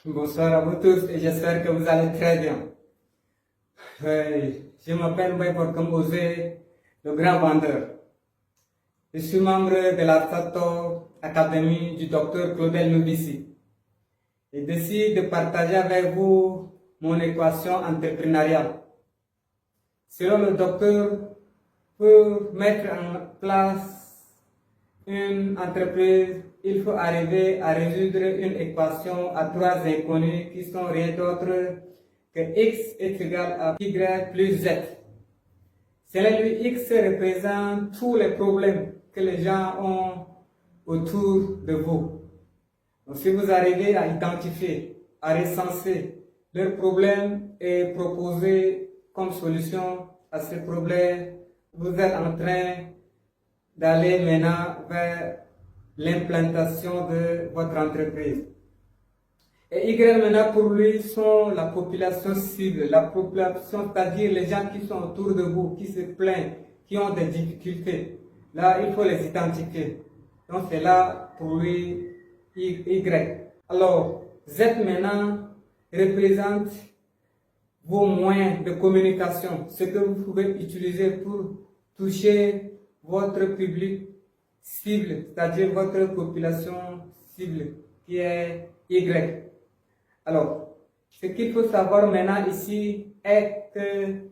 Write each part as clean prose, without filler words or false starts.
Bonsoir à vous tous et j'espère que vous allez très bien. Je m'appelle Mbaye comme Osé, le grand vendeur. Je suis membre de l'Artato Académie du docteur Claudel Novici et décide de partager avec vous mon équation entrepreneuriale. Selon le docteur, pour mettre en place une entreprise, il faut arriver à résoudre une équation à trois inconnus qui sont rien d'autre que x est égal à y plus z. Selon lui, x représente tous les problèmes que les gens ont autour de vous. Donc, si vous arrivez à identifier, à recenser leurs problèmes et proposer comme solution à ces problèmes, vous êtes en train d'aller maintenant vers l'implantation de votre entreprise. Et Y maintenant pour lui sont la population cible, la population, c'est-à-dire les gens qui sont autour de vous, qui se plaignent, qui ont des difficultés. Là, il faut les identifier. Donc c'est là pour lui Y. Alors, Z maintenant représente vos moyens de communication, ce que vous pouvez utiliser pour toucher votre public cible, c'est-à-dire votre population cible, qui est Y. Alors, ce qu'il faut savoir maintenant ici est que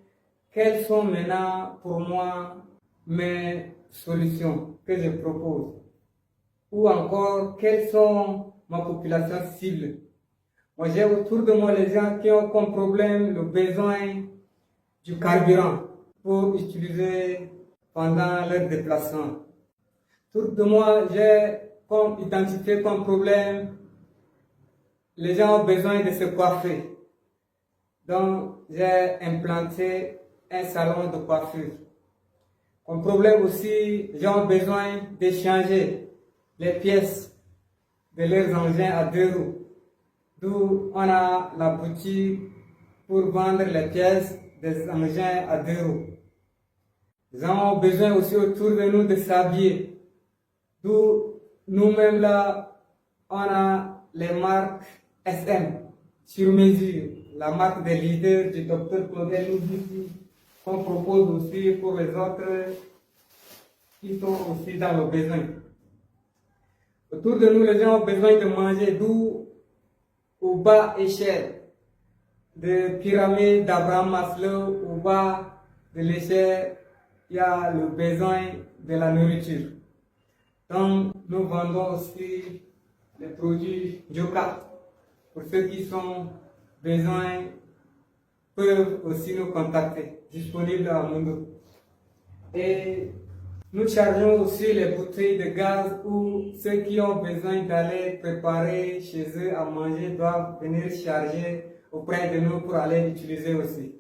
quelles sont maintenant pour moi mes solutions que je propose, ou encore quelles sont ma population cible. Moi, j'ai autour de moi les gens qui ont comme problème le besoin du carburant pour utiliser pendant leur déplacement. Autour de moi, j'ai identifié comme problème les gens ont besoin de se coiffer. Donc, j'ai implanté un salon de coiffure. Comme problème aussi, les gens ont besoin d'échanger les pièces de leurs engins à deux roues. D'où on a la boutique pour vendre les pièces des engins à deux roues. Les gens ont besoin aussi autour de nous de s'habiller. D'où nous-mêmes là, on a les marques SM sur mesure, la marque des leaders du docteur Claudel Novici, qu'on propose aussi pour les autres qui sont aussi dans le besoin. Autour de nous, les gens ont besoin de manger, d'où au bas échelle de pyramide d'Abraham Maslow, au bas de l'échelle, il y a le besoin de la nourriture. Donc, nous vendons aussi les produits Joka. Pour ceux qui ont besoin, peuvent aussi nous contacter, disponible à Mundo. Et nous chargeons aussi les bouteilles de gaz où ceux qui ont besoin d'aller préparer chez eux à manger doivent venir charger auprès de nous pour aller utiliser aussi.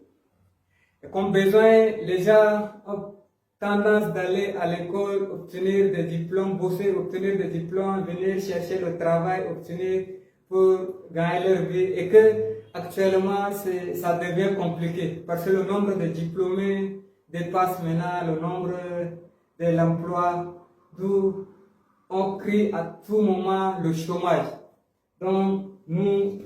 Et comme besoin, les gens ont tendance d'aller à l'école, obtenir des diplômes, bosser, obtenir des diplômes, venir chercher le travail, obtenir pour gagner leur vie, et que actuellement ça devient compliqué parce que le nombre de diplômés dépasse maintenant le nombre de l'emploi, d'où on crie à tout moment le chômage. Donc nous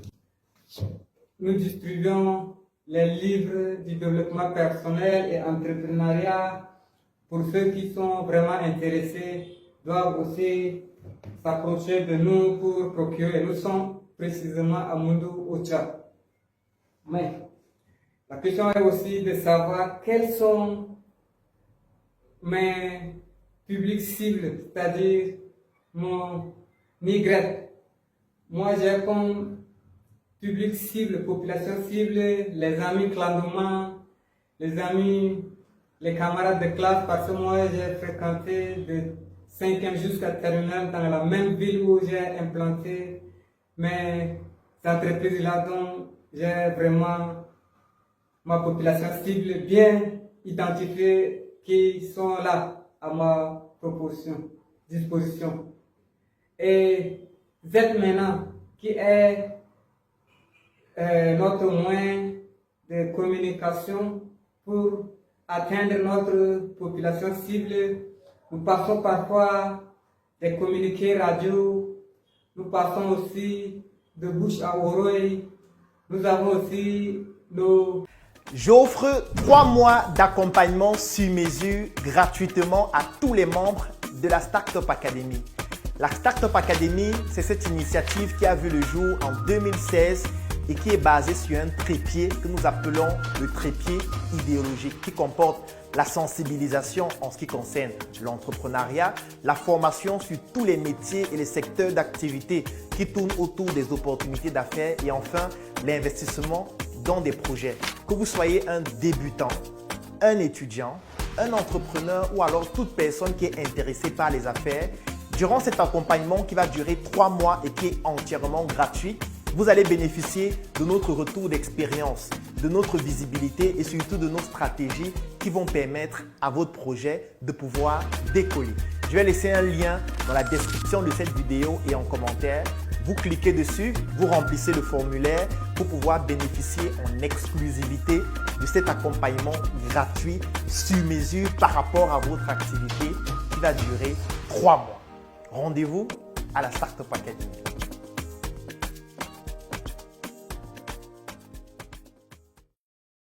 distribuons les livres du développement personnel et entrepreneuriat. Pour ceux qui sont vraiment intéressés, doivent aussi s'approcher de nous pour procurer. Nous sommes précisément à Mundo au Tchad. Mais la question est aussi de savoir quels sont mes publics cibles, c'est-à-dire mon Y. Moi, j'ai comme public cible, population cible, les amis clandomans, les amis, les camarades de classe, parce que moi, j'ai fréquenté de 5e jusqu'à terminale dans la même ville où j'ai implanté mes entreprises là, donc j'ai vraiment ma population cible bien identifiée qui sont là à ma disposition. Et Z maintenant, qui est notre moyen de communication pour atteindre notre population cible. Nous passons parfois des communiqués radio, nous passons aussi de bouche à oreille. Nous avons aussi nos... J'offre 3 mois d'accompagnement sur mesure gratuitement à tous les membres de la Startup Academy. La Startup Academy, c'est cette initiative qui a vu le jour en 2016 et qui est basée sur un trépied que nous appelons le trépied idéologique qui comporte la sensibilisation en ce qui concerne l'entrepreneuriat, la formation sur tous les métiers et les secteurs d'activité qui tournent autour des opportunités d'affaires et enfin l'investissement dans des projets. Que vous soyez un débutant, un étudiant, un entrepreneur ou alors toute personne qui est intéressée par les affaires, durant cet accompagnement qui va durer 3 mois et qui est entièrement gratuit, vous allez bénéficier de notre retour d'expérience, de notre visibilité et surtout de nos stratégies qui vont permettre à votre projet de pouvoir décoller. Je vais laisser un lien dans la description de cette vidéo et en commentaire. Vous cliquez dessus, vous remplissez le formulaire pour pouvoir bénéficier en exclusivité de cet accompagnement gratuit sur mesure par rapport à votre activité qui va durer 3 mois. Rendez-vous à la Startup Academy.